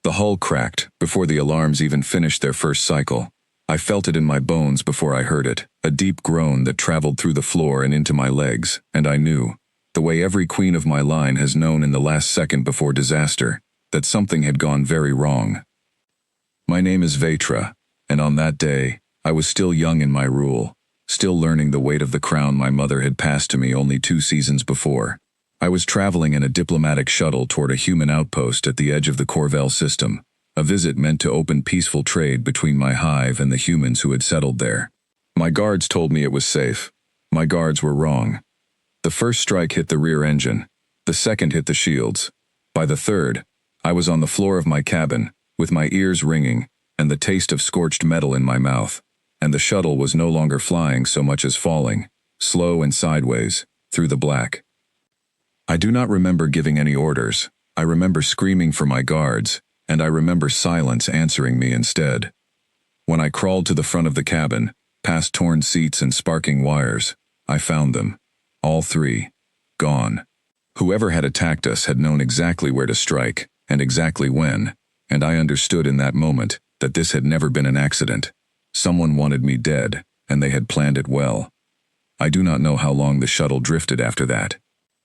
The hull cracked before the alarms even finished their first cycle. I felt it in my bones before I heard it, a deep groan that traveled through the floor and into my legs, and I knew, the way every queen of my line has known in the last second before disaster, that something had gone very wrong. My name is Vetra, and on that day, I was still young in my rule, still learning the weight of the crown my mother had passed to me only 2 seasons before. I was traveling in a diplomatic shuttle toward a human outpost at the edge of the Corvell system, a visit meant to open peaceful trade between my hive and the humans who had settled there. My guards told me it was safe. My guards were wrong. The first strike hit the rear engine. The second hit the shields. By the third, I was on the floor of my cabin, with my ears ringing and the taste of scorched metal in my mouth, and the shuttle was no longer flying so much as falling, slow and sideways, through the black. I do not remember giving any orders. I remember screaming for my guards, and I remember silence answering me instead. When I crawled to the front of the cabin, past torn seats and sparking wires, I found them. All 3. Gone. Whoever had attacked us had known exactly where to strike, and exactly when, and I understood in that moment that this had never been an accident. Someone wanted me dead, and they had planned it well. I do not know how long the shuttle drifted after that.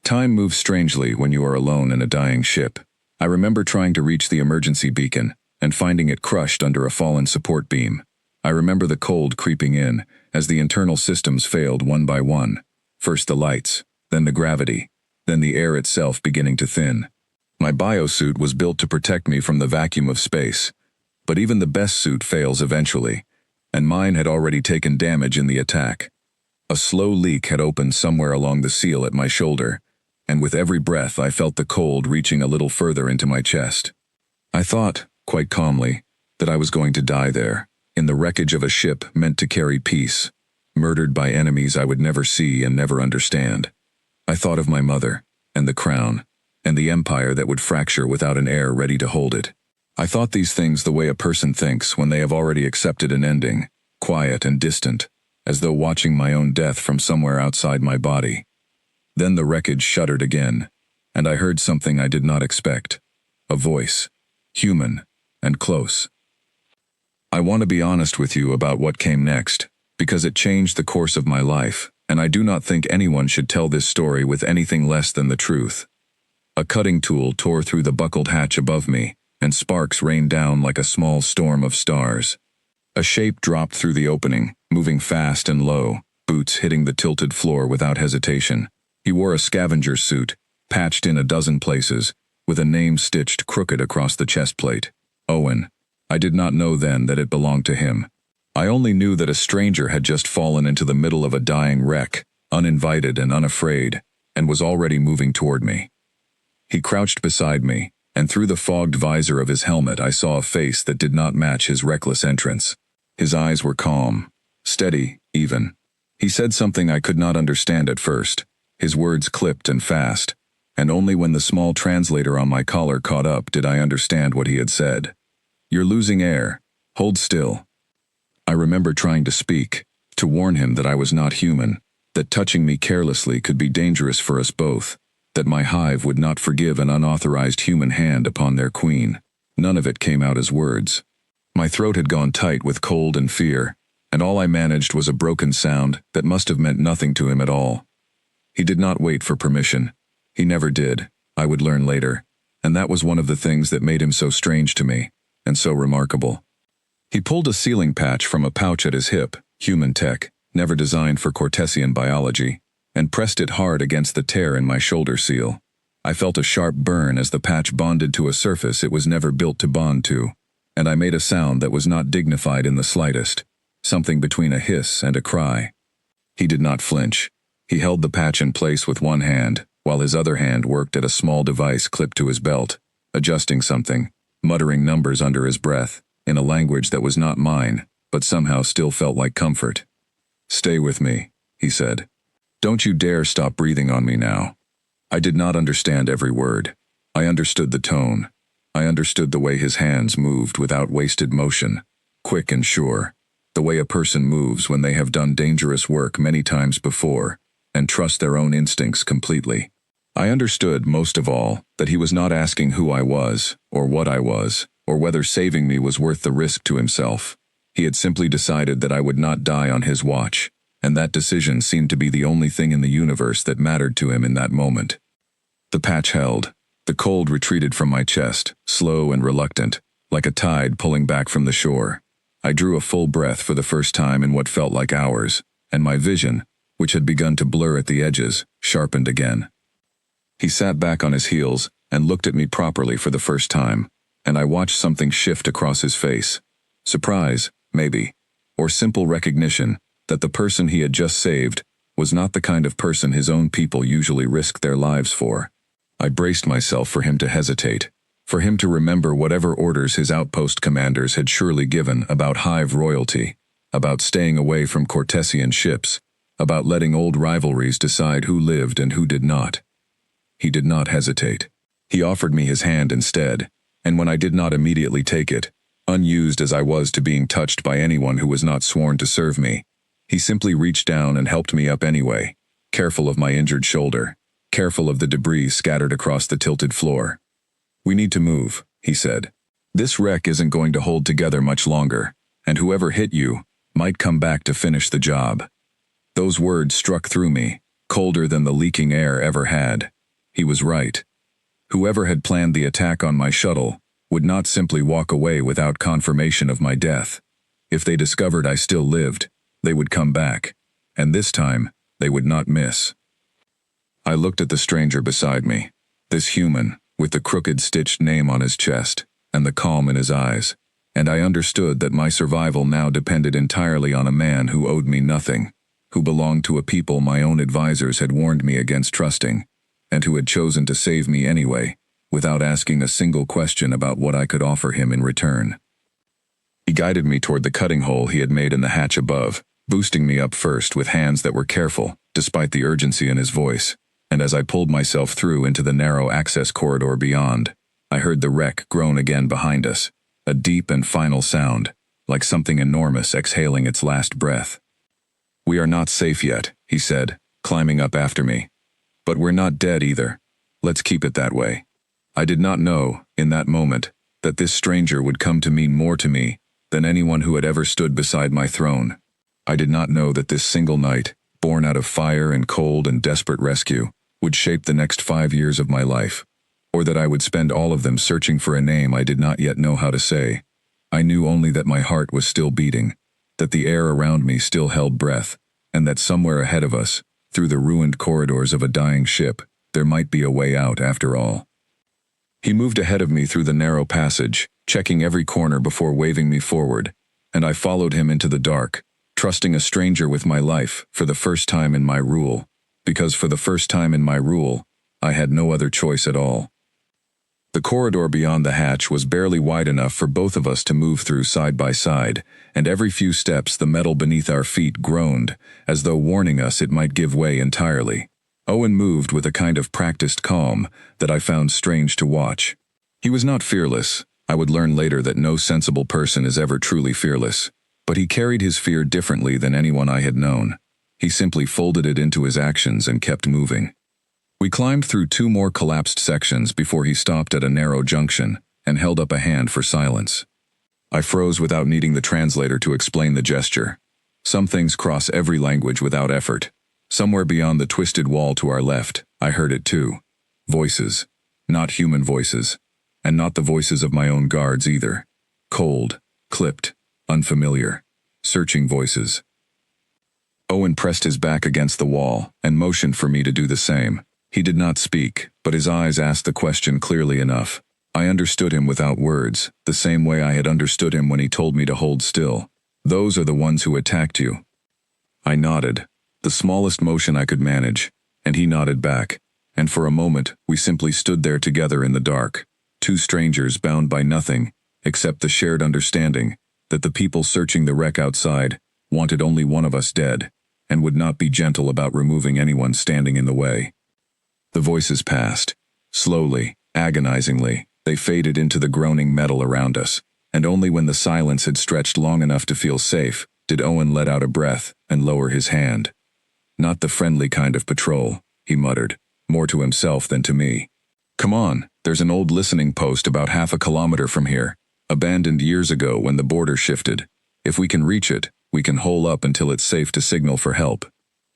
Time moves strangely when you are alone in a dying ship. I remember trying to reach the emergency beacon, and finding it crushed under a fallen support beam. I remember the cold creeping in, as the internal systems failed one by one. First the lights, then the gravity, then the air itself beginning to thin. My biosuit was built to protect me from the vacuum of space, but even the best suit fails eventually, and mine had already taken damage in the attack. A slow leak had opened somewhere along the seal at my shoulder, and with every breath I felt the cold reaching a little further into my chest. I thought, quite calmly, that I was going to die there, in the wreckage of a ship meant to carry peace, murdered by enemies I would never see and never understand. I thought of my mother, and the crown, and the empire that would fracture without an heir ready to hold it. I thought these things the way a person thinks when they have already accepted an ending, quiet and distant, as though watching my own death from somewhere outside my body. Then the wreckage shuddered again, and I heard something I did not expect. A voice, human and close. I want to be honest with you about what came next, because it changed the course of my life, and I do not think anyone should tell this story with anything less than the truth. A cutting tool tore through the buckled hatch above me, and sparks rained down like a small storm of stars. A shape dropped through the opening, moving fast and low, boots hitting the tilted floor without hesitation. He wore a scavenger suit, patched in a dozen places, with a name stitched crooked across the chest plate. Owen. I did not know then that it belonged to him. I only knew that a stranger had just fallen into the middle of a dying wreck, uninvited and unafraid, and was already moving toward me. He crouched beside me, and through the fogged visor of his helmet I saw a face that did not match his reckless entrance. His eyes were calm, steady, even. He said something I could not understand at first. His words clipped and fast, and only when the small translator on my collar caught up did I understand what he had said. "You're losing air. Hold still." I remember trying to speak, to warn him that I was not human, that touching me carelessly could be dangerous for us both, that my hive would not forgive an unauthorized human hand upon their queen. None of it came out as words. My throat had gone tight with cold and fear, and all I managed was a broken sound that must have meant nothing to him at all. He did not wait for permission. He never did, I would learn later, and that was one of the things that made him so strange to me, and so remarkable. He pulled a sealing patch from a pouch at his hip, human tech, never designed for Cortesian biology, and pressed it hard against the tear in my shoulder seal. I felt a sharp burn as the patch bonded to a surface it was never built to bond to, and I made a sound that was not dignified in the slightest, something between a hiss and a cry. He did not flinch. He held the patch in place with one hand, while his other hand worked at a small device clipped to his belt, adjusting something, muttering numbers under his breath, in a language that was not mine, but somehow still felt like comfort. "Stay with me," he said. "Don't you dare stop breathing on me now." I did not understand every word. I understood the tone. I understood the way his hands moved without wasted motion, quick and sure, the way a person moves when they have done dangerous work many times before, and trust their own instincts completely. I understood, most of all, that he was not asking who I was, or or whether saving me was worth the risk to himself. He had simply decided that I would not die on his watch, and that decision seemed to be the only thing in the universe that mattered to him in that moment. The patch held. The cold retreated from my chest, slow and reluctant, like a tide pulling back from the shore. I drew a full breath for the first time in what felt like hours, and my vision, which had begun to blur at the edges, sharpened again. He sat back on his heels and looked at me properly for the first time, and I watched something shift across his face. Surprise, maybe, or simple recognition that the person he had just saved was not the kind of person his own people usually risk their lives for. I braced myself for him to hesitate, for him to remember whatever orders his outpost commanders had surely given about hive royalty, about staying away from Cortesian ships, about letting old rivalries decide who lived and who did not. He did not hesitate. He offered me his hand instead, and when I did not immediately take it, unused as I was to being touched by anyone who was not sworn to serve me, he simply reached down and helped me up anyway, careful of my injured shoulder, careful of the debris scattered across the tilted floor. "We need to move," he said. "This wreck isn't going to hold together much longer, and whoever hit you might come back to finish the job." Those words struck through me, colder than the leaking air ever had. He was right. Whoever had planned the attack on my shuttle would not simply walk away without confirmation of my death. If they discovered I still lived, they would come back, and this time, they would not miss. I looked at the stranger beside me, this human, with the crooked stitched name on his chest, and the calm in his eyes, and I understood that my survival now depended entirely on a man who owed me nothing, who belonged to a people my own advisors had warned me against trusting, and who had chosen to save me anyway, without asking a single question about what I could offer him in return. He guided me toward the cutting hole he had made in the hatch above, boosting me up first with hands that were careful, despite the urgency in his voice, and as I pulled myself through into the narrow access corridor beyond, I heard the wreck groan again behind us, a deep and final sound, like something enormous exhaling its last breath. "We are not safe yet," he said, climbing up after me. "But we're not dead either. Let's keep it that way." I did not know, in that moment, that this stranger would come to mean more to me than anyone who had ever stood beside my throne. I did not know that this single night, born out of fire and cold and desperate rescue, would shape the next 5 years of my life, or that I would spend all of them searching for a name I did not yet know how to say. I knew only that my heart was still beating, that the air around me still held breath, and that somewhere ahead of us, through the ruined corridors of a dying ship, there might be a way out after all. He moved ahead of me through the narrow passage, checking every corner before waving me forward, and I followed him into the dark, trusting a stranger with my life for the first time in my rule, because for the first time in my rule, I had no other choice at all. The corridor beyond the hatch was barely wide enough for both of us to move through side by side, and every few steps the metal beneath our feet groaned, as though warning us it might give way entirely. Owen moved with a kind of practiced calm that I found strange to watch. He was not fearless. I would learn later that no sensible person is ever truly fearless. But he carried his fear differently than anyone I had known. He simply folded it into his actions and kept moving. We climbed through 2 more collapsed sections before he stopped at a narrow junction and held up a hand for silence. I froze without needing the translator to explain the gesture. Some things cross every language without effort. Somewhere beyond the twisted wall to our left, I heard it too. Voices. Not human voices. And not the voices of my own guards either. Cold, clipped, unfamiliar, searching voices. Owen pressed his back against the wall and motioned for me to do the same. He did not speak, but his eyes asked the question clearly enough. I understood him without words, the same way I had understood him when he told me to hold still. "Those are the ones who attacked you." I nodded, the smallest motion I could manage, and he nodded back, and for a moment we simply stood there together in the dark, 2 strangers bound by nothing except the shared understanding that the people searching the wreck outside wanted only one of us dead, and would not be gentle about removing anyone standing in the way. The voices passed. Slowly, agonizingly, they faded into the groaning metal around us, and only when the silence had stretched long enough to feel safe did Owen let out a breath and lower his hand. "Not the friendly kind of patrol," he muttered, more to himself than to me. "Come on, there's an old listening post about 1/2 kilometer from here. Abandoned years ago when the border shifted. If we can reach it, we can hole up until it's safe to signal for help.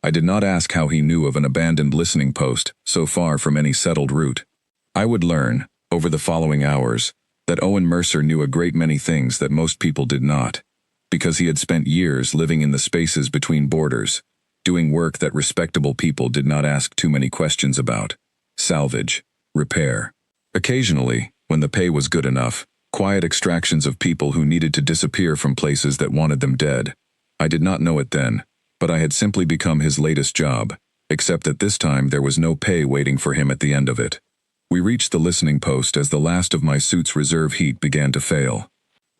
I did not ask how he knew of an abandoned listening post so far from any settled route. I would learn, over the following hours, that Owen Mercer knew a great many things that most people did not, because he had spent years living in the spaces between borders, doing work that respectable people did not ask too many questions about: salvage, repair. Occasionally, when the pay was good enough, quiet extractions of people who needed to disappear from places that wanted them dead. I did not know it then, but I had simply become his latest job, except that this time there was no pay waiting for him at the end of it. We reached the listening post as the last of my suit's reserve heat began to fail.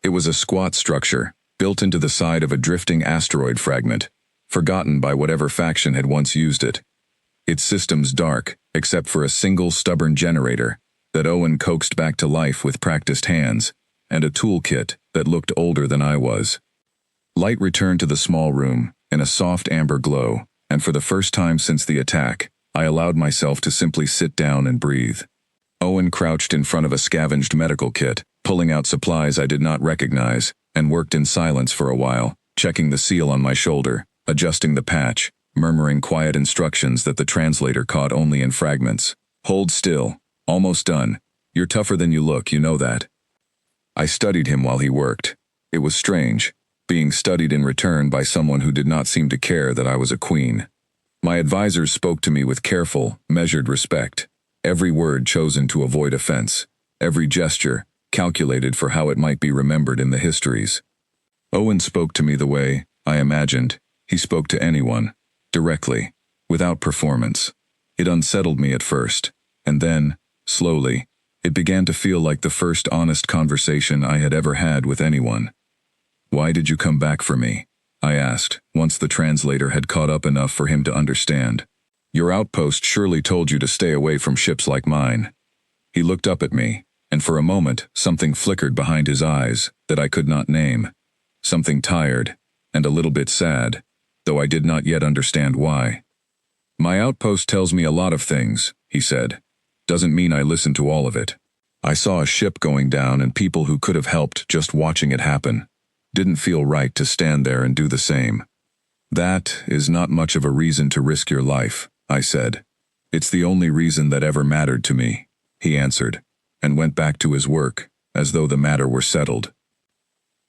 It was a squat structure, built into the side of a drifting asteroid fragment, forgotten by whatever faction had once used it. Its systems dark, except for a single stubborn generator that Owen coaxed back to life with practiced hands, and a toolkit that looked older than I was. Light returned to the small room, in a soft amber glow, and for the first time since the attack, I allowed myself to simply sit down and breathe. Owen crouched in front of a scavenged medical kit, pulling out supplies I did not recognize, and worked in silence for a while, checking the seal on my shoulder, adjusting the patch, murmuring quiet instructions that the translator caught only in fragments. "Hold still. Almost done. You're tougher than you look, you know that." I studied him while he worked. It was strange, being studied in return by someone who did not seem to care that I was a queen. My advisors spoke to me with careful, measured respect, every word chosen to avoid offense, every gesture calculated for how it might be remembered in the histories. Owen spoke to me the way, I imagined, he spoke to anyone, directly, without performance. It unsettled me at first, and then, slowly, it began to feel like the first honest conversation I had ever had with anyone. "Why did you come back for me?" I asked, once the translator had caught up enough for him to understand. "Your outpost surely told you to stay away from ships like mine." He looked up at me, and for a moment something flickered behind his eyes that I could not name. Something tired, and a little bit sad, though I did not yet understand why. "My outpost tells me a lot of things," he said. "Doesn't mean I listen to all of it. I saw a ship going down and people who could have helped just watching it happen. Didn't feel right to stand there and do the same." "That is not much of a reason to risk your life," I said. "It's the only reason that ever mattered to me," he answered, and went back to his work, as though the matter were settled.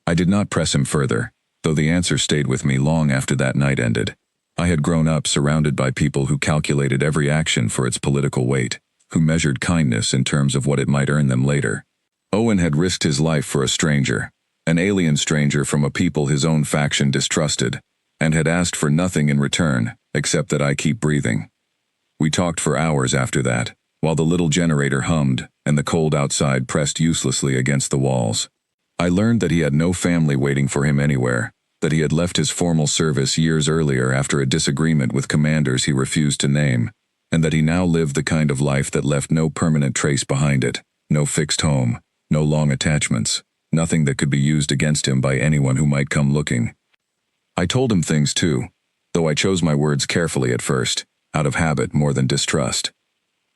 I did not press him further, though the answer stayed with me long after that night ended. I had grown up surrounded by people who calculated every action for its political weight, who measured kindness in terms of what it might earn them later. Owen had risked his life for a stranger, an alien stranger from a people his own faction distrusted, and had asked for nothing in return, except that I keep breathing. We talked for hours after that, while the little generator hummed and the cold outside pressed uselessly against the walls. I learned that he had no family waiting for him anywhere, that he had left his formal service years earlier after a disagreement with commanders he refused to name, and that he now lived the kind of life that left no permanent trace behind it, no fixed home, no long attachments, nothing that could be used against him by anyone who might come looking. I told him things too, though I chose my words carefully at first, out of habit more than distrust.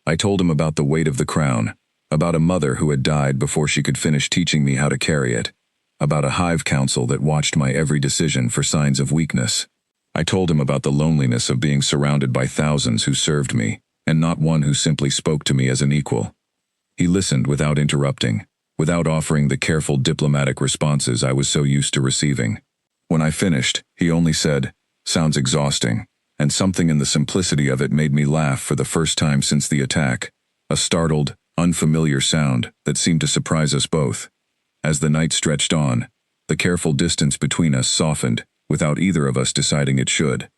I told him about the weight of the crown, about a mother who had died before she could finish teaching me how to carry it, about a hive council that watched my every decision for signs of weakness. I told him about the loneliness of being surrounded by thousands who served me, and not one who simply spoke to me as an equal. He listened without interrupting, without offering the careful diplomatic responses I was so used to receiving. When I finished, he only said, "Sounds exhausting," and something in the simplicity of it made me laugh for the first time since the attack, a startled, unfamiliar sound that seemed to surprise us both. As the night stretched on, the careful distance between us softened, without either of us deciding it should.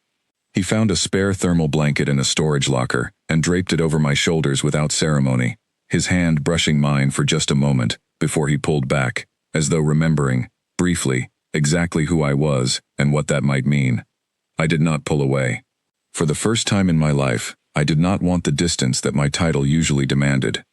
He found a spare thermal blanket in a storage locker and draped it over my shoulders without ceremony, his hand brushing mine for just a moment before he pulled back, as though remembering, briefly, exactly who I was and what that might mean. I did not pull away. For the first time in my life, I did not want the distance that my title usually demanded.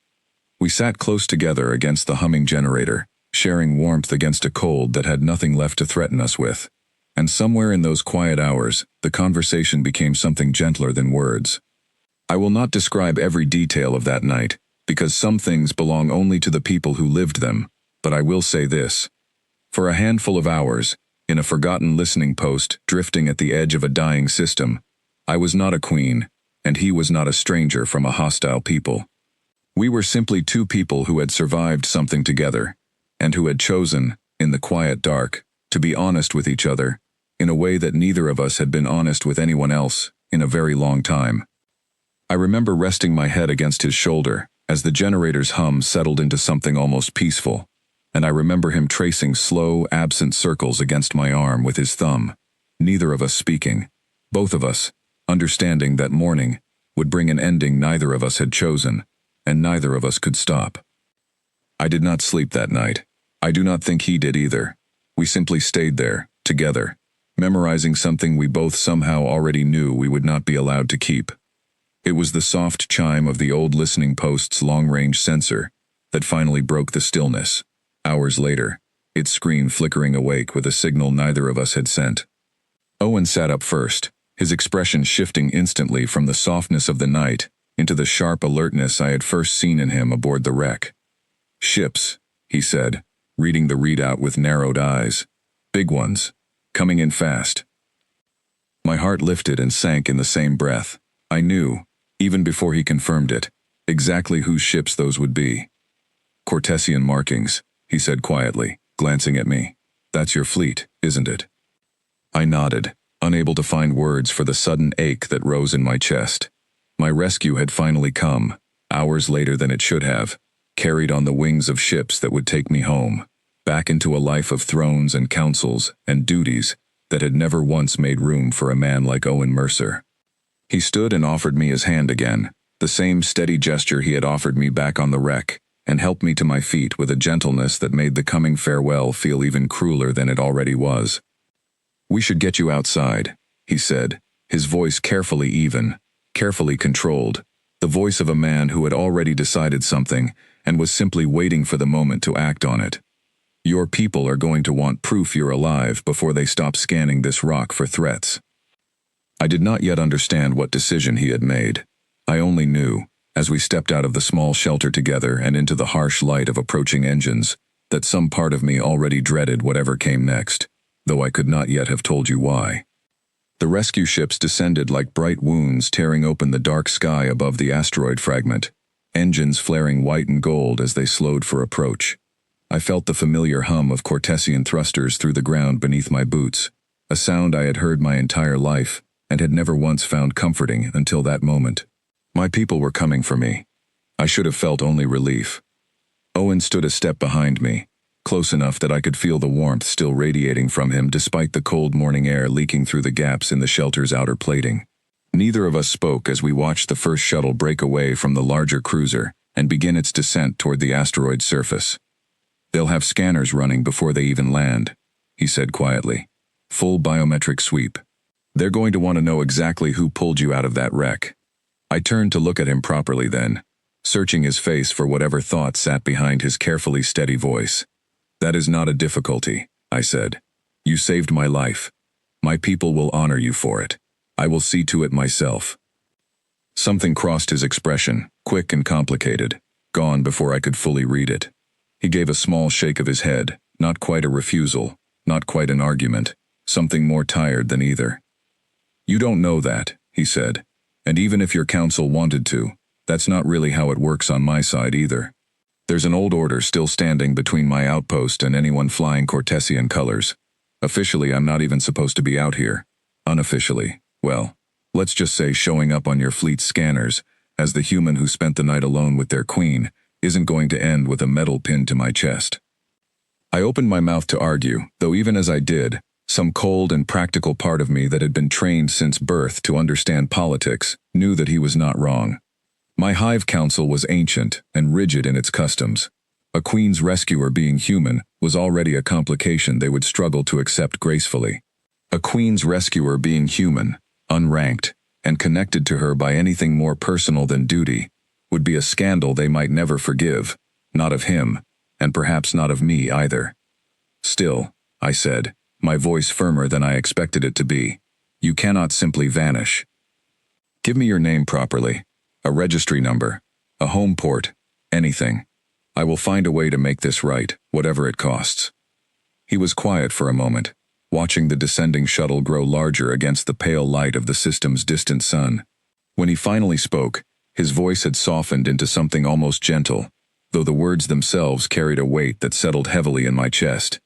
We sat close together against the humming generator, sharing warmth against a cold that had nothing left to threaten us with. And somewhere in those quiet hours, the conversation became something gentler than words. I will not describe every detail of that night, because some things belong only to the people who lived them, But I will say this. For a handful of hours, in a forgotten listening post drifting at the edge of a dying system, I was not a queen, and he was not a stranger from a hostile people. We were simply two people who had survived something together, and who had chosen, in the quiet dark, to be honest with each other, in a way that neither of us had been honest with anyone else in a very long time. I remember resting my head against his shoulder as the generator's hum settled into something almost peaceful, and I remember him tracing slow, absent circles against my arm with his thumb, neither of us speaking, both of us, understanding that morning would bring an ending neither of us had chosen, and neither of us could stop. I did not sleep that night. I do not think he did either. We simply stayed there, together, memorizing something we both somehow already knew we would not be allowed to keep. It was the soft chime of the old listening post's long-range sensor that finally broke the stillness. Hours later, its screen flickering awake with a signal neither of us had sent. Owen sat up first, his expression shifting instantly from the softness of the night into the sharp alertness I had first seen in him aboard the wreck. "Ships," he said, reading the readout with narrowed eyes. "Big ones. Coming in fast." My heart lifted and sank in the same breath. I knew, even before he confirmed it, exactly whose ships those would be. "Cortesian markings," he said quietly, glancing at me. "That's your fleet, isn't it?" I nodded, unable to find words for the sudden ache that rose in my chest. My rescue had finally come, hours later than it should have, carried on the wings of ships that would take me home, back into a life of thrones and councils and duties that had never once made room for a man like Owen Mercer. He stood and offered me his hand again, the same steady gesture he had offered me back on the wreck, and helped me to my feet with a gentleness that made the coming farewell feel even crueler than it already was. "We should get you outside," he said, his voice carefully even, carefully controlled, the voice of a man who had already decided something and was simply waiting for the moment to act on it. "Your people are going to want proof you're alive before they stop scanning this rock for threats." I did not yet understand what decision he had made. I only knew, as we stepped out of the small shelter together and into the harsh light of approaching engines, that some part of me already dreaded whatever came next, though I could not yet have told you why. The rescue ships descended like bright wounds tearing open the dark sky above the asteroid fragment, engines flaring white and gold as they slowed for approach. I felt the familiar hum of Cortesian thrusters through the ground beneath my boots, a sound I had heard my entire life and had never once found comforting until that moment. My people were coming for me. I should have felt only relief. Owen stood a step behind me, close enough that I could feel the warmth still radiating from him despite the cold morning air leaking through the gaps in the shelter's outer plating. Neither of us spoke as we watched the first shuttle break away from the larger cruiser and begin its descent toward the asteroid's surface. "They'll have scanners running before they even land," he said quietly. "Full biometric sweep. They're going to want to know exactly who pulled you out of that wreck." I turned to look at him properly then, searching his face for whatever thought sat behind his carefully steady voice. "That is not a difficulty," I said. "You saved my life. My people will honor you for it. I will see to it myself." Something crossed his expression, quick and complicated, gone before I could fully read it. He gave a small shake of his head, not quite a refusal, not quite an argument, something more tired than either. "You don't know that," he said, "and even if your council wanted to, that's not really how it works on my side either. There's an old order still standing between my outpost and anyone flying Cortesian colors. Officially, I'm not even supposed to be out here. Unofficially, well, let's just say showing up on your fleet's scanners as the human who spent the night alone with their queen isn't going to end with a metal pinned to my chest." I opened my mouth to argue, though even as I did, some cold and practical part of me that had been trained since birth to understand politics knew that he was not wrong. My hive council was ancient and rigid in its customs. A queen's rescuer being human was already a complication they would struggle to accept gracefully. A queen's rescuer being human, unranked, and connected to her by anything more personal than duty, would be a scandal they might never forgive, not of him, and perhaps not of me either. "Still," I said, my voice firmer than I expected it to be, "you cannot simply vanish. Give me your name properly, a registry number, a home port, anything." I will find a way to make this right, whatever it costs. He was quiet for a moment, watching the descending shuttle grow larger against the pale light of the system's distant sun. When he finally spoke, his voice had softened into something almost gentle, though the words themselves carried a weight that settled heavily in my chest.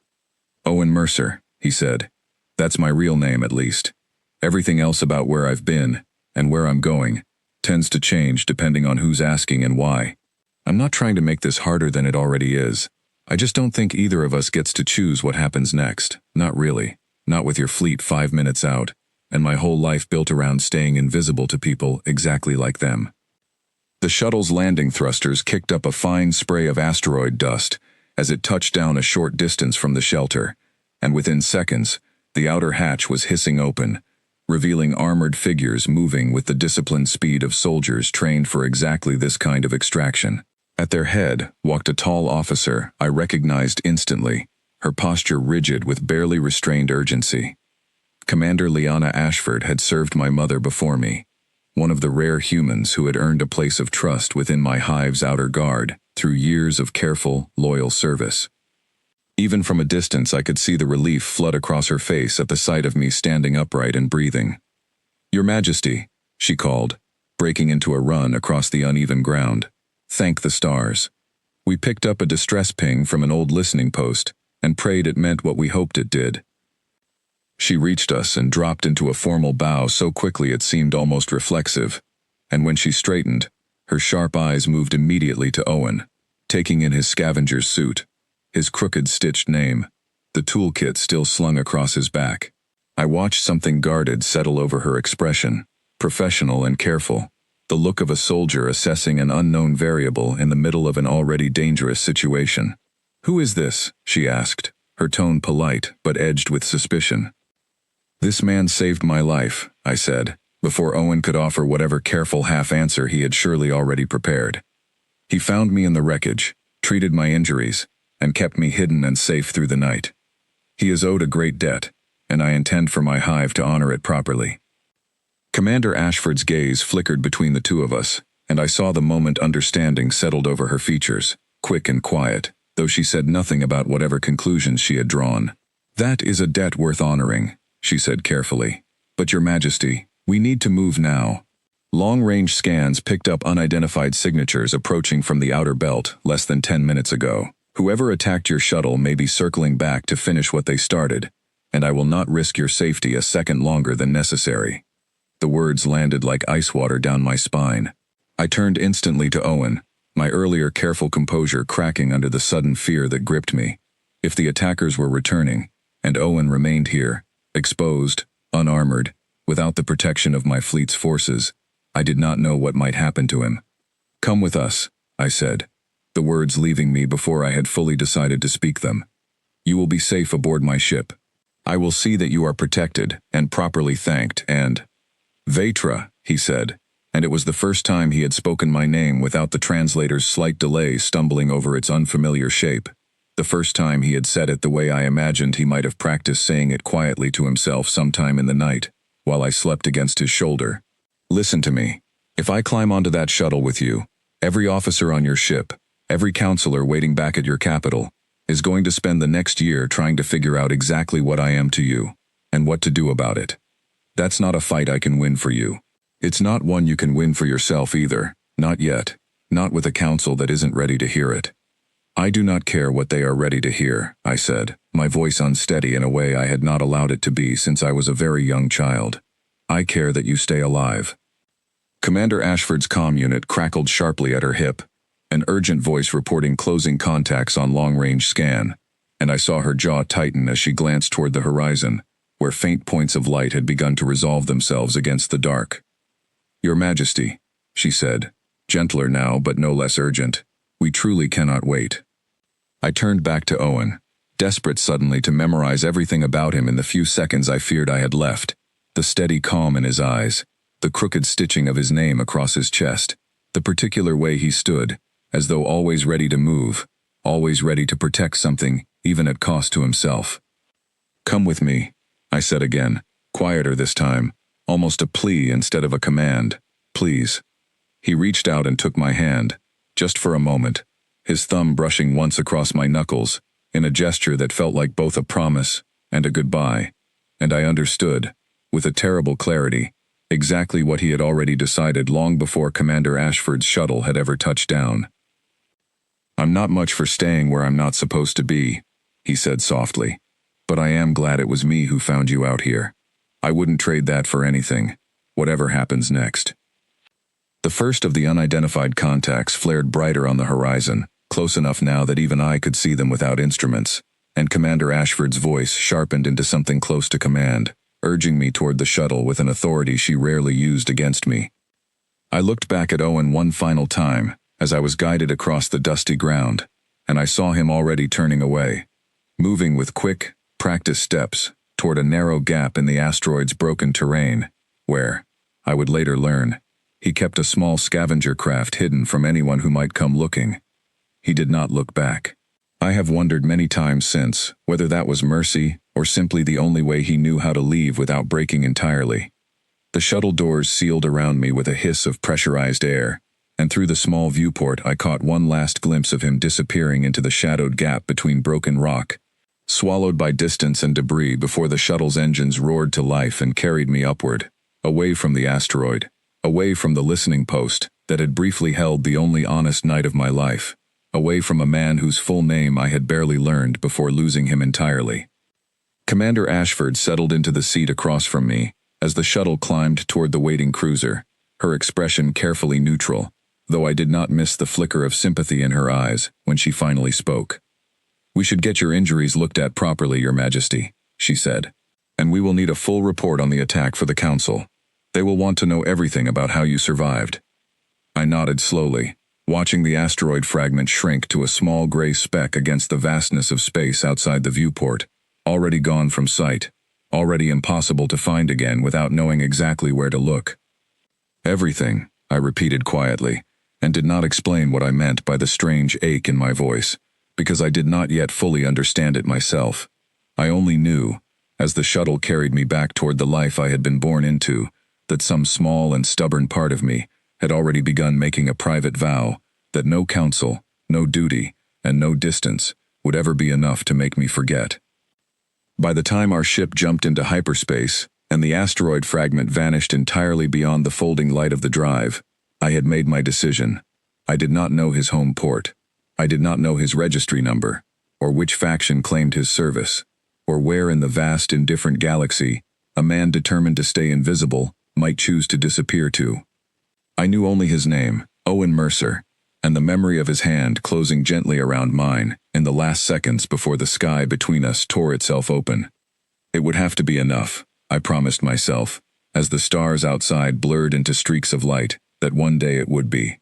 "Owen Mercer," he said. "That's my real name, at least. Everything else about where I've been, and where I'm going, tends to change depending on who's asking and why. I'm not trying to make this harder than it already is. I just don't think either of us gets to choose what happens next. Not really. Not with your fleet 5 minutes out, and my whole life built around staying invisible to people exactly like them." The shuttle's landing thrusters kicked up a fine spray of asteroid dust as it touched down a short distance from the shelter, and within seconds, the outer hatch was hissing open, revealing armored figures moving with the disciplined speed of soldiers trained for exactly this kind of extraction. At their head walked a tall officer I recognized instantly, her posture rigid with barely restrained urgency. Commander Liana Ashford had served my mother before me, one of the rare humans who had earned a place of trust within my hive's outer guard through years of careful, loyal service. Even from a distance I could see the relief flood across her face at the sight of me standing upright and breathing. "Your Majesty," she called, breaking into a run across the uneven ground. "Thank the stars. We picked up a distress ping from an old listening post and prayed it meant what we hoped it did." She reached us and dropped into a formal bow so quickly it seemed almost reflexive, and when she straightened, her sharp eyes moved immediately to Owen, taking in his scavenger's suit, his crooked stitched name, the toolkit still slung across his back. I watched something guarded settle over her expression, professional and careful, the look of a soldier assessing an unknown variable in the middle of an already dangerous situation. "Who is this?" she asked, her tone polite but edged with suspicion. "This man saved my life," I said, before Owen could offer whatever careful half-answer he had surely already prepared. "He found me in the wreckage, treated my injuries, and kept me hidden and safe through the night. He is owed a great debt, and I intend for my hive to honor it properly." Commander Ashford's gaze flickered between the two of us, and I saw the moment understanding settled over her features, quick and quiet, though she said nothing about whatever conclusions she had drawn. "That is a debt worth honoring," she said carefully. "But Your Majesty, we need to move now." Long-range scans picked up unidentified signatures approaching from the outer belt less than 10 minutes ago. "Whoever attacked your shuttle may be circling back to finish what they started, and I will not risk your safety a second longer than necessary." The words landed like ice water down my spine. I turned instantly to Owen, my earlier careful composure cracking under the sudden fear that gripped me. If the attackers were returning, and Owen remained here, exposed, unarmored, without the protection of my fleet's forces, I did not know what might happen to him. "Come with us," I said, the words leaving me before I had fully decided to speak them. "You will be safe aboard my ship. I will see that you are protected and properly thanked and—" "Vetra," he said, and it was the first time he had spoken my name without the translator's slight delay stumbling over its unfamiliar shape. The first time he had said it the way I imagined he might have practiced saying it quietly to himself sometime in the night, while I slept against his shoulder. "Listen to me. If I climb onto that shuttle with you, every officer on your ship, every counselor waiting back at your capital, is going to spend the next year trying to figure out exactly what I am to you, and what to do about it. That's not a fight I can win for you. It's not one you can win for yourself either, not yet, not with a council that isn't ready to hear it." "I do not care what they are ready to hear," I said, my voice unsteady in a way I had not allowed it to be since I was a very young child. "I care that you stay alive." Commander Ashford's comm unit crackled sharply at her hip, an urgent voice reporting closing contacts on long-range scan, and I saw her jaw tighten as she glanced toward the horizon, where faint points of light had begun to resolve themselves against the dark. "Your Majesty," she said, gentler now but no less urgent, "we truly cannot wait." I turned back to Owen, desperate suddenly to memorize everything about him in the few seconds I feared I had left, the steady calm in his eyes, the crooked stitching of his name across his chest, the particular way he stood, as though always ready to move, always ready to protect something, even at cost to himself. "Come with me," I said again, quieter this time, almost a plea instead of a command. "Please." He reached out and took my hand, just for a moment, his thumb brushing once across my knuckles, in a gesture that felt like both a promise and a goodbye, and I understood, with a terrible clarity, exactly what he had already decided long before Commander Ashford's shuttle had ever touched down. "I'm not much for staying where I'm not supposed to be," he said softly, "but I am glad it was me who found you out here. I wouldn't trade that for anything, whatever happens next." The first of the unidentified contacts flared brighter on the horizon, close enough now that even I could see them without instruments, and Commander Ashford's voice sharpened into something close to command, urging me toward the shuttle with an authority she rarely used against me. I looked back at Owen one final time, as I was guided across the dusty ground, and I saw him already turning away, moving with quick, practiced steps toward a narrow gap in the asteroid's broken terrain, where, I would later learn, he kept a small scavenger craft hidden from anyone who might come looking. He did not look back. I have wondered many times since whether that was mercy or simply the only way he knew how to leave without breaking entirely. The shuttle doors sealed around me with a hiss of pressurized air, and through the small viewport I caught one last glimpse of him disappearing into the shadowed gap between broken rock, swallowed by distance and debris before the shuttle's engines roared to life and carried me upward, away from the asteroid, away from the listening post that had briefly held the only honest night of my life, away from a man whose full name I had barely learned before losing him entirely. Commander Ashford settled into the seat across from me as the shuttle climbed toward the waiting cruiser, her expression carefully neutral, though I did not miss the flicker of sympathy in her eyes when she finally spoke. "We should get your injuries looked at properly, Your Majesty," she said, "and we will need a full report on the attack for the Council. They will want to know everything about how you survived." I nodded slowly, watching the asteroid fragment shrink to a small gray speck against the vastness of space outside the viewport, already gone from sight, already impossible to find again without knowing exactly where to look. "Everything," I repeated quietly, and did not explain what I meant by the strange ache in my voice, because I did not yet fully understand it myself. I only knew, as the shuttle carried me back toward the life I had been born into, that some small and stubborn part of me had already begun making a private vow that no council, no duty, and no distance would ever be enough to make me forget. By the time our ship jumped into hyperspace, and the asteroid fragment vanished entirely beyond the folding light of the drive, I had made my decision. I did not know his home port. I did not know his registry number, or which faction claimed his service, or where in the vast indifferent galaxy a man determined to stay invisible might choose to disappear to. I knew only his name, Owen Mercer, and the memory of his hand closing gently around mine in the last seconds before the sky between us tore itself open. It would have to be enough, I promised myself, as the stars outside blurred into streaks of light, that one day it would be.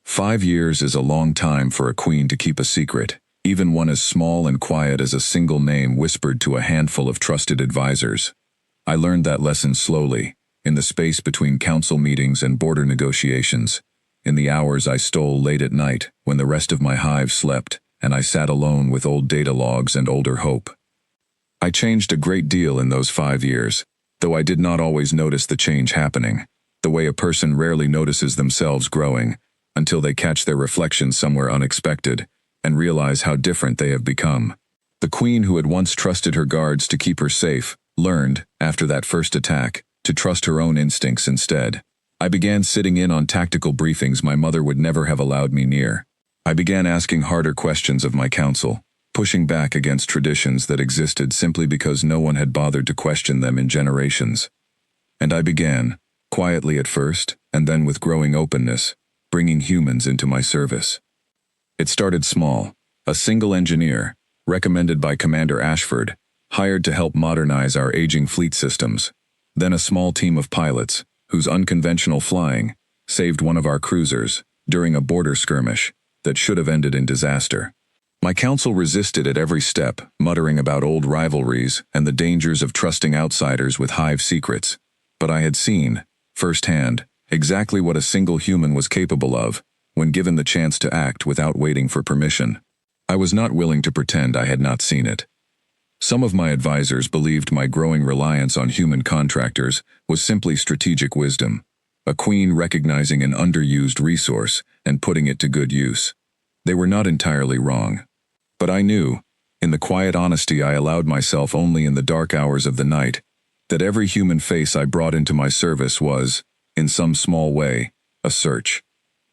5 years is a long time for a queen to keep a secret, even one as small and quiet as a single name whispered to a handful of trusted advisors. I learned that lesson slowly, in the space between council meetings and border negotiations, in the hours I stole late at night when the rest of my hive slept and I sat alone with old data logs and older hope. I changed a great deal in those 5 years, though I did not always notice the change happening, the way a person rarely notices themselves growing, until they catch their reflection somewhere unexpected and realize how different they have become. The queen who had once trusted her guards to keep her safe learned, after that first attack, to trust her own instincts instead. I began sitting in on tactical briefings my mother would never have allowed me near. I began asking harder questions of my council, pushing back against traditions that existed simply because no one had bothered to question them in generations. And I began, quietly at first, and then with growing openness, bringing humans into my service. It started small, a single engineer, recommended by Commander Ashford, hired to help modernize our aging fleet systems, then a small team of pilots, whose unconventional flying saved one of our cruisers during a border skirmish that should have ended in disaster. My council resisted at every step, muttering about old rivalries and the dangers of trusting outsiders with hive secrets, but I had seen, firsthand, exactly what a single human was capable of when given the chance to act without waiting for permission. I was not willing to pretend I had not seen it. Some of my advisors believed my growing reliance on human contractors was simply strategic wisdom, a queen recognizing an underused resource and putting it to good use. They were not entirely wrong. But I knew, in the quiet honesty I allowed myself only in the dark hours of the night, that every human face I brought into my service was, in some small way, a search.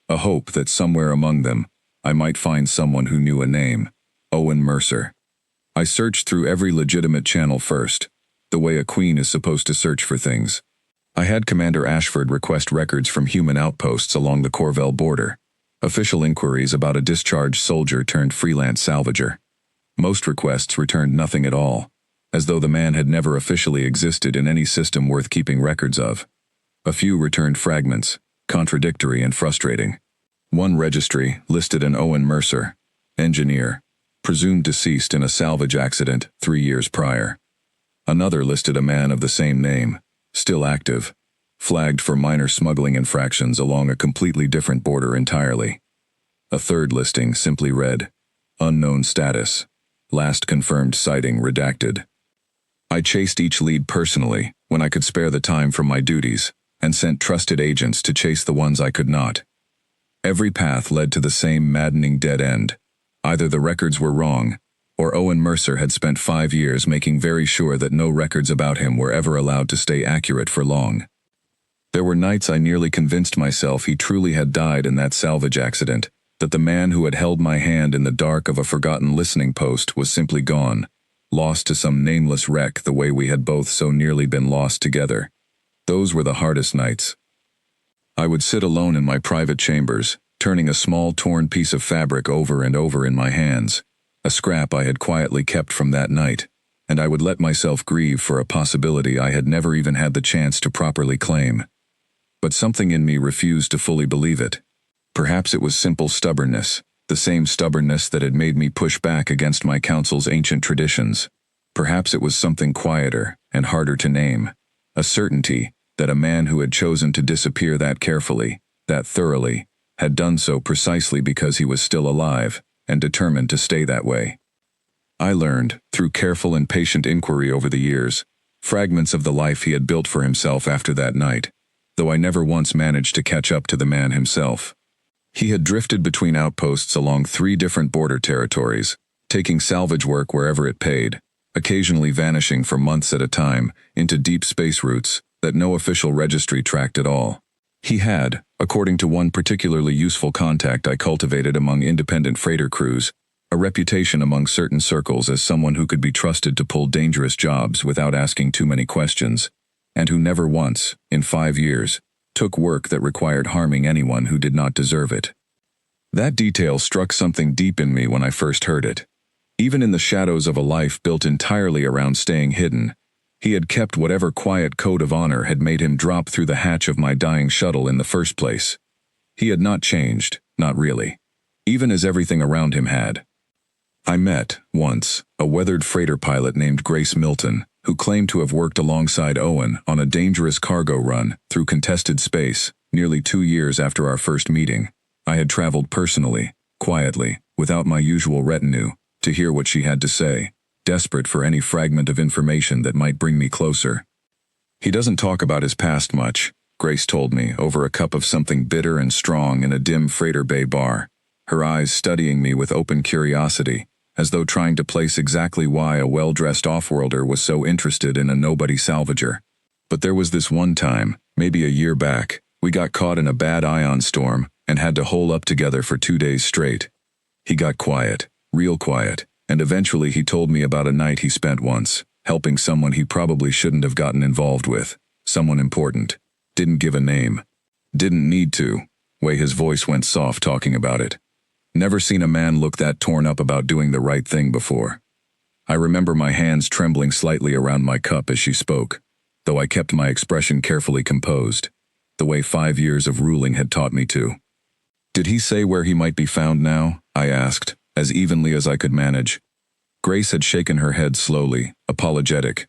A hope that somewhere among them, I might find someone who knew a name: Owen Mercer. I searched through every legitimate channel first, the way a queen is supposed to search for things. I had Commander Ashford request records from human outposts along the Corvell border, official inquiries about a discharged soldier turned freelance salvager. Most requests returned nothing at all, as though the man had never officially existed in any system worth keeping records of. A few returned fragments, contradictory and frustrating. One registry listed an Owen Mercer, engineer, presumed deceased in a salvage accident 3 years prior. Another listed a man of the same name, still active, flagged for minor smuggling infractions along a completely different border entirely. A third listing simply read, unknown status, last confirmed sighting redacted. I chased each lead personally when I could spare the time from my duties, and sent trusted agents to chase the ones I could not. Every path led to the same maddening dead end. Either the records were wrong, or Owen Mercer had spent 5 years making very sure that no records about him were ever allowed to stay accurate for long. There were nights I nearly convinced myself he truly had died in that salvage accident, that the man who had held my hand in the dark of a forgotten listening post was simply gone, lost to some nameless wreck the way we had both so nearly been lost together. Those were the hardest nights. I would sit alone in my private chambers, turning a small torn piece of fabric over and over in my hands, a scrap I had quietly kept from that night, and I would let myself grieve for a possibility I had never even had the chance to properly claim. But something in me refused to fully believe it. Perhaps it was simple stubbornness, the same stubbornness that had made me push back against my council's ancient traditions. Perhaps it was something quieter and harder to name, a certainty that a man who had chosen to disappear that carefully, that thoroughly, had done so precisely because he was still alive, and determined to stay that way. I learned, through careful and patient inquiry over the years, fragments of the life he had built for himself after that night, though I never once managed to catch up to the man himself. He had drifted between outposts along 3 different border territories, taking salvage work wherever it paid, occasionally vanishing for months at a time into deep space routes that no official registry tracked at all. He had, according to one particularly useful contact I cultivated among independent freighter crews, a reputation among certain circles as someone who could be trusted to pull dangerous jobs without asking too many questions, and who never once, in 5 years, took work that required harming anyone who did not deserve it. That detail struck something deep in me when I first heard it. Even in the shadows of a life built entirely around staying hidden, he had kept whatever quiet code of honor had made him drop through the hatch of my dying shuttle in the first place. He had not changed, not really, even as everything around him had. I met, once, a weathered freighter pilot named Grace Milton, who claimed to have worked alongside Owen on a dangerous cargo run through contested space, nearly 2 years after our first meeting. I had traveled personally, quietly, without my usual retinue, to hear what she had to say, desperate for any fragment of information that might bring me closer. He doesn't talk about his past much, Grace told me, over a cup of something bitter and strong in a dim freighter bay bar, her eyes studying me with open curiosity, as though trying to place exactly why a well-dressed off-worlder was so interested in a nobody salvager. But there was this one time, maybe a year back, we got caught in a bad ion storm and had to hole up together for 2 days straight. He got quiet, real quiet, and eventually he told me about a night he spent once, helping someone he probably shouldn't have gotten involved with, someone important. Didn't give a name. Didn't need to, way his voice went soft talking about it. Never seen a man look that torn up about doing the right thing before. I remember my hands trembling slightly around my cup as she spoke, though I kept my expression carefully composed, the way 5 years of ruling had taught me to. Did he say where he might be found now? I asked, as evenly as I could manage. Grace had shaken her head slowly, apologetic.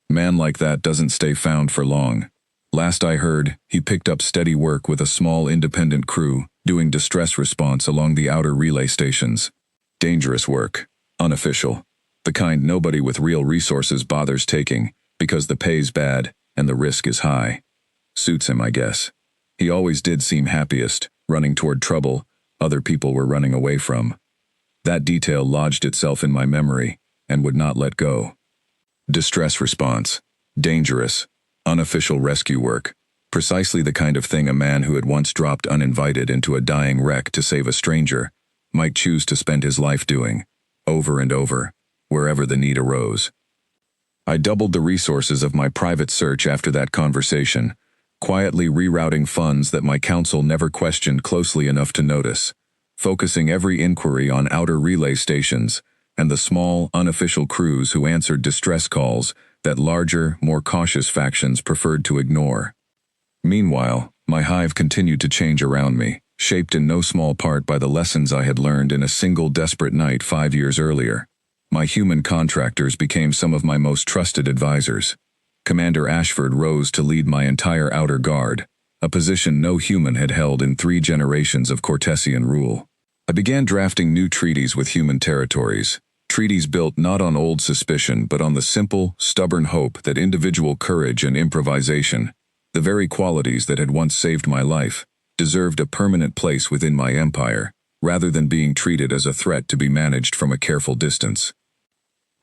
Man like that doesn't stay found for long. Last I heard, he picked up steady work with a small independent crew, doing distress response along the outer relay stations. Dangerous work, unofficial, the kind nobody with real resources bothers taking, because the pay's bad and the risk is high. Suits him, I guess. He always did seem happiest, running toward trouble, other people were running away from. That detail lodged itself in my memory and would not let go. Distress response. Dangerous. Unofficial rescue work. Precisely the kind of thing a man who had once dropped uninvited into a dying wreck to save a stranger might choose to spend his life doing, over and over, wherever the need arose. I doubled the resources of my private search after that conversation, quietly rerouting funds that my counsel never questioned closely enough to notice, focusing every inquiry on outer relay stations and the small, unofficial crews who answered distress calls that larger, more cautious factions preferred to ignore. Meanwhile, my hive continued to change around me, shaped in no small part by the lessons I had learned in a single desperate night 5 years earlier. My human contractors became some of my most trusted advisors. Commander Ashford rose to lead my entire outer guard, a position no human had held in 3 generations of Cortesian rule. I began drafting new treaties with human territories, treaties built not on old suspicion but on the simple, stubborn hope that individual courage and improvisation, the very qualities that had once saved my life, deserved a permanent place within my empire, rather than being treated as a threat to be managed from a careful distance.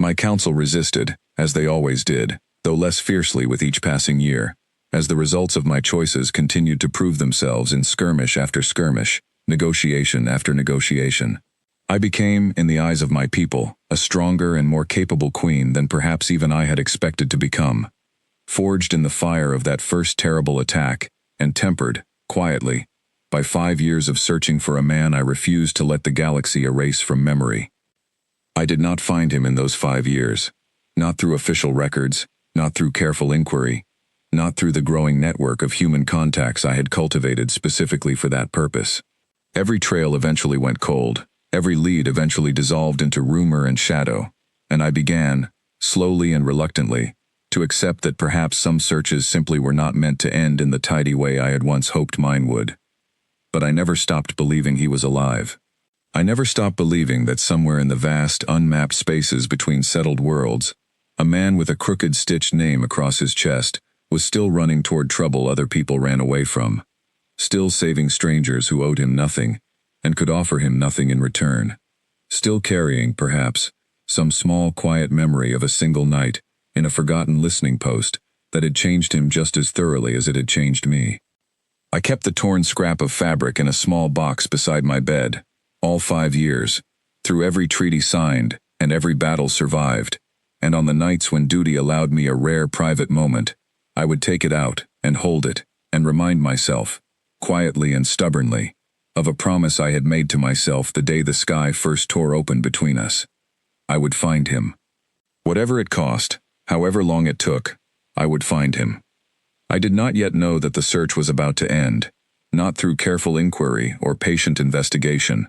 My council resisted, as they always did, though less fiercely with each passing year, as the results of my choices continued to prove themselves in skirmish after skirmish, negotiation after negotiation. I became, in the eyes of my people, a stronger and more capable queen than perhaps even I had expected to become, forged in the fire of that first terrible attack, and tempered, quietly, by 5 years of searching for a man I refused to let the galaxy erase from memory. I did not find him in those 5 years, not through official records, not through careful inquiry, not through the growing network of human contacts I had cultivated specifically for that purpose. Every trail eventually went cold, every lead eventually dissolved into rumor and shadow, and I began, slowly and reluctantly, to accept that perhaps some searches simply were not meant to end in the tidy way I had once hoped mine would. But I never stopped believing he was alive. I never stopped believing that somewhere in the vast, unmapped spaces between settled worlds, a man with a crooked stitched name across his chest was still running toward trouble other people ran away from, still saving strangers who owed him nothing and could offer him nothing in return, still carrying, perhaps, some small quiet memory of a single night in a forgotten listening post that had changed him just as thoroughly as it had changed me. I kept the torn scrap of fabric in a small box beside my bed, all 5 years, through every treaty signed and every battle survived, and on the nights when duty allowed me a rare private moment, I would take it out and hold it and remind myself, quietly and stubbornly, of a promise I had made to myself the day the sky first tore open between us. I would find him. Whatever it cost, however long it took, I would find him. I did not yet know that the search was about to end, not through careful inquiry or patient investigation,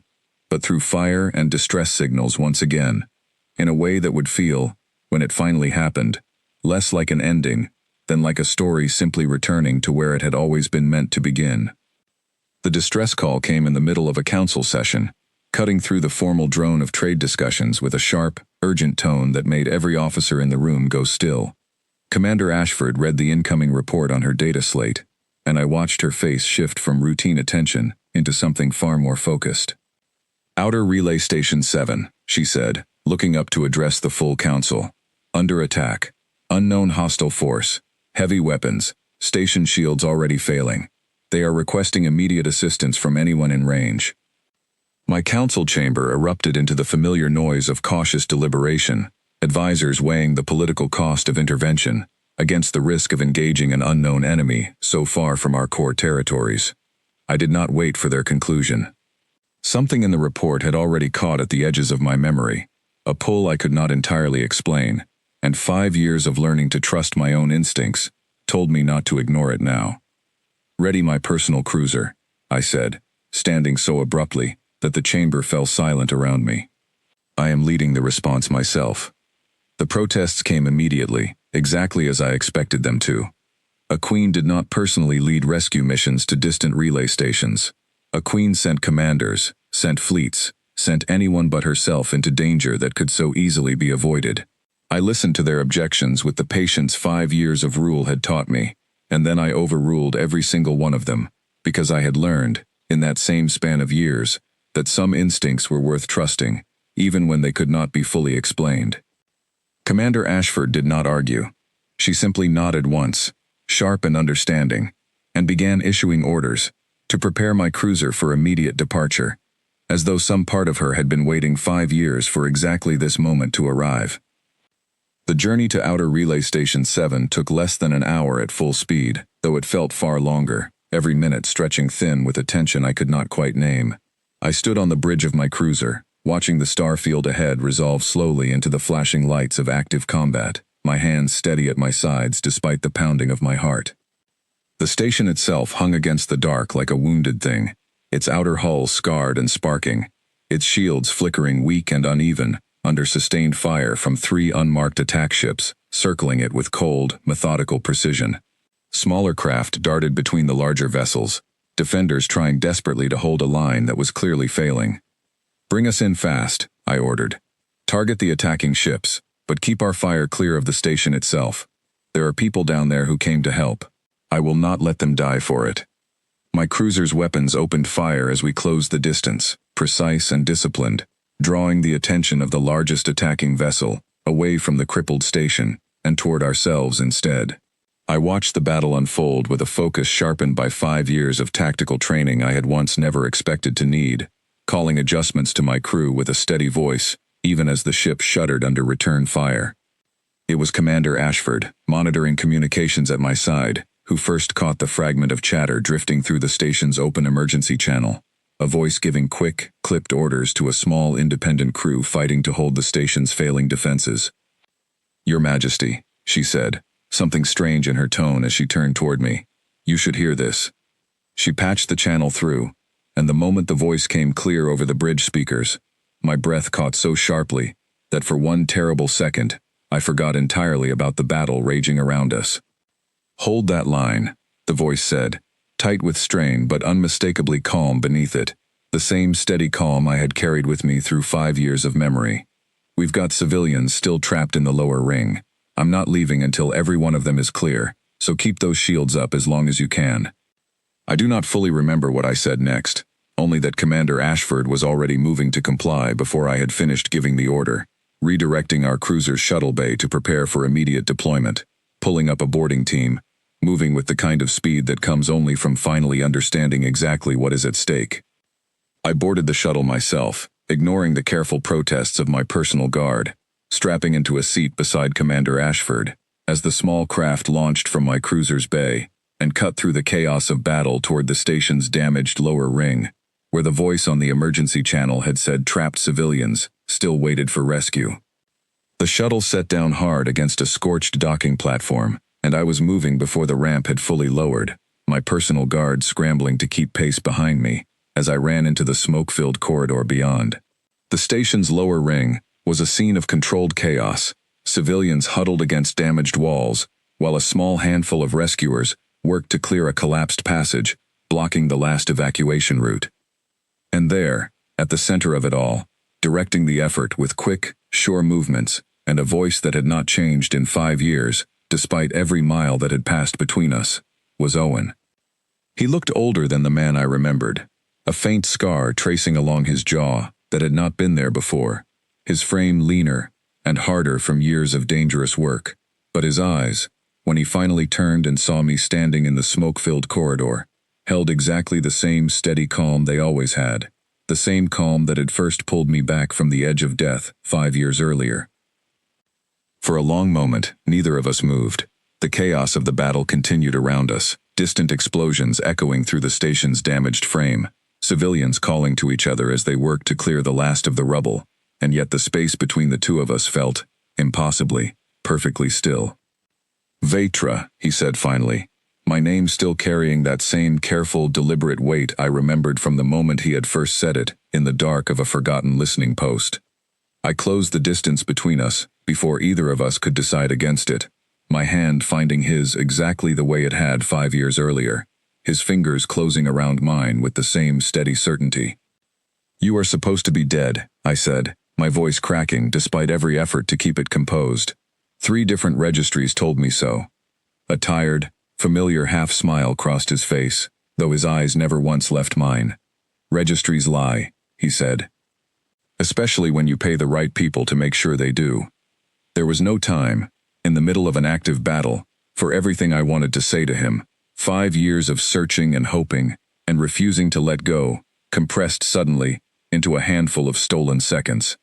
but through fire and distress signals once again, in a way that would feel, when it finally happened, less like an ending than like a story simply returning to where it had always been meant to begin. The distress call came in the middle of a council session, cutting through the formal drone of trade discussions with a sharp, urgent tone that made every officer in the room go still. Commander Ashford read the incoming report on her data slate, and I watched her face shift from routine attention into something far more focused. "Outer Relay Station 7, she said, looking up to address the full council. "Under attack. Unknown hostile force. Heavy weapons. Station shields already failing. They are requesting immediate assistance from anyone in range." My council chamber erupted into the familiar noise of cautious deliberation, advisors weighing the political cost of intervention against the risk of engaging an unknown enemy so far from our core territories. I did not wait for their conclusion. Something in the report had already caught at the edges of my memory, a pull I could not entirely explain, and 5 years of learning to trust my own instincts told me not to ignore it now. "Ready my personal cruiser," I said, standing so abruptly that the chamber fell silent around me. I am leading the response myself. The protests came immediately, exactly as I expected them to. A queen did not personally lead rescue missions to distant relay stations. A queen sent commanders, sent fleets, sent anyone but herself into danger that could so easily be avoided. I listened to their objections with the patience 5 years of rule had taught me, and then I overruled every single one of them, because I had learned, in that same span of years, that some instincts were worth trusting, even when they could not be fully explained. Commander Ashford did not argue. She simply nodded once, sharp and understanding, and began issuing orders to prepare my cruiser for immediate departure, as though some part of her had been waiting 5 years for exactly this moment to arrive. The journey to Outer Relay Station 7 took less than an hour at full speed, though it felt far longer, every minute stretching thin with a tension I could not quite name. I stood on the bridge of my cruiser, watching the star field ahead resolve slowly into the flashing lights of active combat, my hands steady at my sides despite the pounding of my heart. The station itself hung against the dark like a wounded thing, its outer hull scarred and sparking, its shields flickering weak and uneven, under sustained fire from 3 unmarked attack ships, circling it with cold, methodical precision. Smaller craft darted between the larger vessels, defenders trying desperately to hold a line that was clearly failing. "Bring us in fast," I ordered. "Target the attacking ships, but keep our fire clear of the station itself. There are people down there who came to help. I will not let them die for it." My cruiser's weapons opened fire as we closed the distance, precise and disciplined, drawing the attention of the largest attacking vessel, away from the crippled station, and toward ourselves instead. I watched the battle unfold with a focus sharpened by 5 years of tactical training I had once never expected to need, calling adjustments to my crew with a steady voice, even as the ship shuddered under return fire. It was Commander Ashford, monitoring communications at my side, who first caught the fragment of chatter drifting through the station's open emergency channel, a voice giving quick, clipped orders to a small independent crew fighting to hold the station's failing defenses. "Your Majesty," she said, something strange in her tone as she turned toward me. "You should hear this." She patched the channel through, and the moment the voice came clear over the bridge speakers, my breath caught so sharply that for one terrible second, I forgot entirely about the battle raging around us. "Hold that line," the voice said, tight with strain but unmistakably calm beneath it, the same steady calm I had carried with me through 5 years of memory. "We've got civilians still trapped in the lower ring. I'm not leaving until every one of them is clear, so keep those shields up as long as you can." I do not fully remember what I said next, only that Commander Ashford was already moving to comply before I had finished giving the order, redirecting our cruiser's shuttle bay to prepare for immediate deployment, pulling up a boarding team, moving with the kind of speed that comes only from finally understanding exactly what is at stake. I boarded the shuttle myself, ignoring the careful protests of my personal guard, strapping into a seat beside Commander Ashford, as the small craft launched from my cruiser's bay and cut through the chaos of battle toward the station's damaged lower ring, where the voice on the emergency channel had said trapped civilians still waited for rescue. The shuttle set down hard against a scorched docking platform, and I was moving before the ramp had fully lowered, my personal guard scrambling to keep pace behind me as I ran into the smoke-filled corridor beyond. The station's lower ring was a scene of controlled chaos, civilians huddled against damaged walls, while a small handful of rescuers worked to clear a collapsed passage, blocking the last evacuation route. And there, at the center of it all, directing the effort with quick, sure movements, and a voice that had not changed in 5 years, despite every mile that had passed between us, was Owen. He looked older than the man I remembered, a faint scar tracing along his jaw that had not been there before, his frame leaner and harder from years of dangerous work, but his eyes, when he finally turned and saw me standing in the smoke-filled corridor, held exactly the same steady calm they always had, the same calm that had first pulled me back from the edge of death 5 years earlier. For a long moment, neither of us moved. The chaos of the battle continued around us, distant explosions echoing through the station's damaged frame, civilians calling to each other as they worked to clear the last of the rubble, and yet the space between the two of us felt, impossibly, perfectly still. "Vetra," he said finally, my name still carrying that same careful, deliberate weight I remembered from the moment he had first said it, in the dark of a forgotten listening post. I closed the distance between us, before either of us could decide against it, my hand finding his exactly the way it had 5 years earlier, his fingers closing around mine with the same steady certainty. "You are supposed to be dead," I said, my voice cracking despite every effort to keep it composed. 3 different registries told me so. A tired, familiar half-smile crossed his face, though his eyes never once left mine. "Registries lie," he said. Especially when you pay the right people to make sure they do. There was no time, in the middle of an active battle, for everything I wanted to say to him. 5 years of searching and hoping, and refusing to let go, compressed suddenly into a handful of stolen seconds.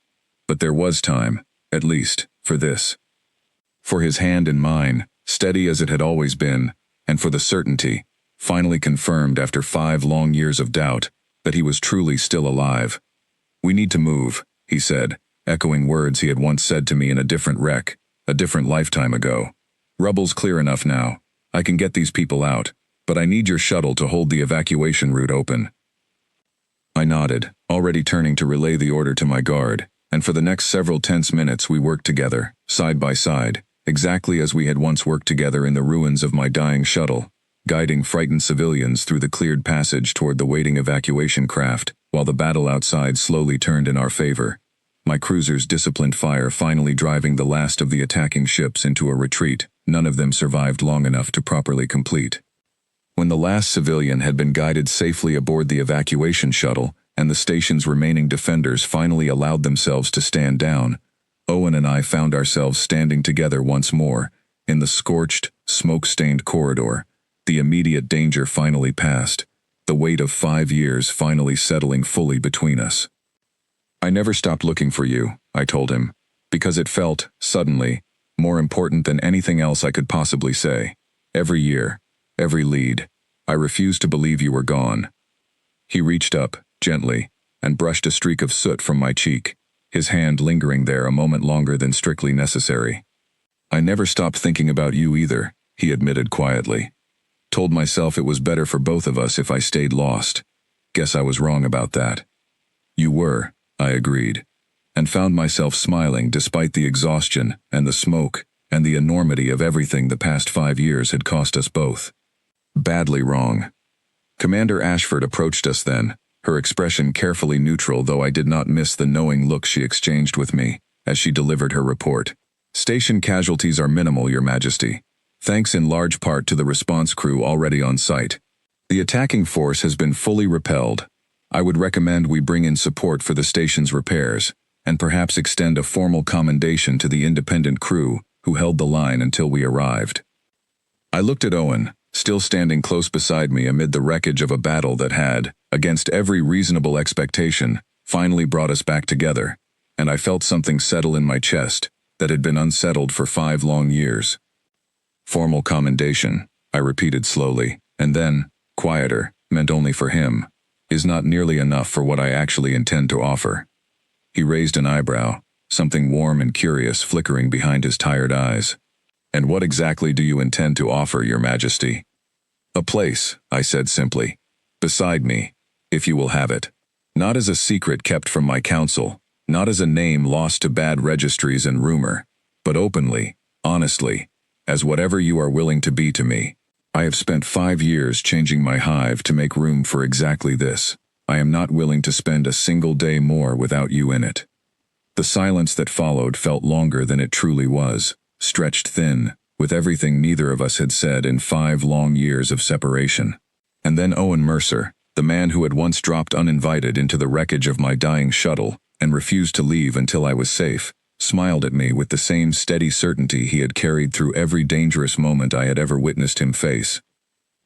But there was time, at least, for this. For his hand in mine, steady as it had always been, and for the certainty, finally confirmed after 5 long years of doubt, that he was truly still alive. "We need to move," he said, echoing words he had once said to me in a different wreck, a different lifetime ago. "Rubble's clear enough now. I can get these people out, but I need your shuttle to hold the evacuation route open." I nodded, already turning to relay the order to my guard, and for the next several tense minutes we worked together, side by side, exactly as we had once worked together in the ruins of my dying shuttle, guiding frightened civilians through the cleared passage toward the waiting evacuation craft, while the battle outside slowly turned in our favor. My cruiser's disciplined fire finally driving the last of the attacking ships into a retreat none of them survived long enough to properly complete. When the last civilian had been guided safely aboard the evacuation shuttle, and the station's remaining defenders finally allowed themselves to stand down, Owen and I found ourselves standing together once more, in the scorched, smoke-stained corridor, the immediate danger finally past, the weight of 5 years finally settling fully between us. "I never stopped looking for you," I told him, because it felt, suddenly, more important than anything else I could possibly say. Every year, every lead, I refused to believe you were gone. He reached up, gently, and brushed a streak of soot from my cheek, his hand lingering there a moment longer than strictly necessary. "I never stopped thinking about you either," he admitted quietly. "Told myself it was better for both of us if I stayed lost. Guess I was wrong about that." "You were," I agreed, and found myself smiling despite the exhaustion and the smoke and the enormity of everything the past 5 years had cost us both. Badly wrong. Commander Ashford approached us then, her expression carefully neutral, though I did not miss the knowing look she exchanged with me as she delivered her report. "Station casualties are minimal, Your Majesty, thanks in large part to the response crew already on site. The attacking force has been fully repelled. I would recommend we bring in support for the station's repairs, and perhaps extend a formal commendation to the independent crew who held the line until we arrived." I looked at Owen, still standing close beside me amid the wreckage of a battle that had, against every reasonable expectation, finally brought us back together, and I felt something settle in my chest that had been unsettled for 5 long years. "Formal commendation," I repeated slowly, and then, quieter, meant only for him, "is not nearly enough for what I actually intend to offer." He raised an eyebrow, something warm and curious flickering behind his tired eyes. "And what exactly do you intend to offer, Your Majesty?" "A place," I said simply, "beside me, if you will have it. Not as a secret kept from my council, not as a name lost to bad registries and rumor, but openly, honestly, as whatever you are willing to be to me. I have spent 5 years changing my hive to make room for exactly this. I am not willing to spend a single day more without you in it." The silence that followed felt longer than it truly was, stretched thin, with everything neither of us had said in 5 long years of separation. And then Owen Mercer, the man who had once dropped uninvited into the wreckage of my dying shuttle and refused to leave until I was safe, smiled at me with the same steady certainty he had carried through every dangerous moment I had ever witnessed him face.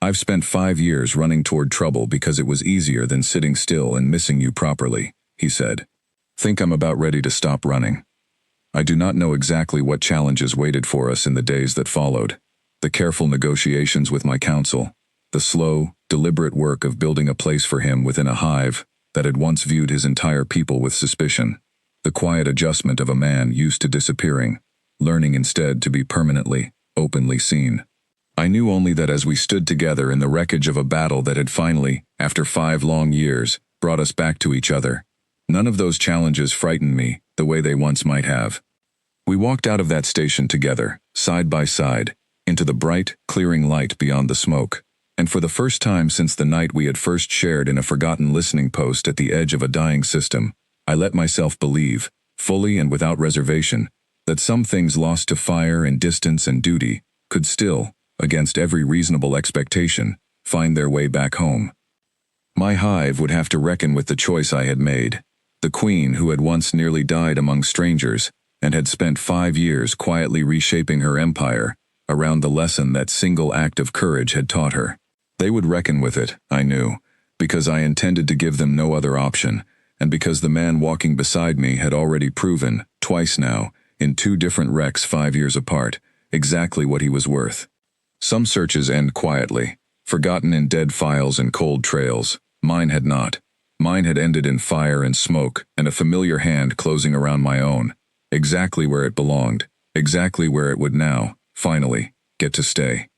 "I've spent 5 years running toward trouble because it was easier than sitting still and missing you properly," he said. "Think I'm about ready to stop running. I do not know exactly what challenges waited for us in the days that followed. The careful negotiations with my council, the slow, deliberate work of building a place for him within a hive that had once viewed his entire people with suspicion, the quiet adjustment of a man used to disappearing, learning instead to be permanently, openly seen. I knew only that as we stood together in the wreckage of a battle that had finally, after 5 long years, brought us back to each other, none of those challenges frightened me the way they once might have. We walked out of that station together, side by side, into the bright, clearing light beyond the smoke, and for the first time since the night we had first shared in a forgotten listening post at the edge of a dying system, I let myself believe, fully and without reservation, that some things lost to fire and distance and duty could still, against every reasonable expectation, find their way back home. My hive would have to reckon with the choice I had made. The queen who had once nearly died among strangers, and had spent 5 years quietly reshaping her empire, around the lesson that single act of courage had taught her. They would reckon with it, I knew, because I intended to give them no other option, and because the man walking beside me had already proven, twice now, in 2 different wrecks 5 years apart, exactly what he was worth. Some searches end quietly, forgotten in dead files and cold trails. Mine had not. Mine had ended in fire and smoke, and a familiar hand closing around my own, exactly where it belonged, exactly where it would now, finally, get to stay.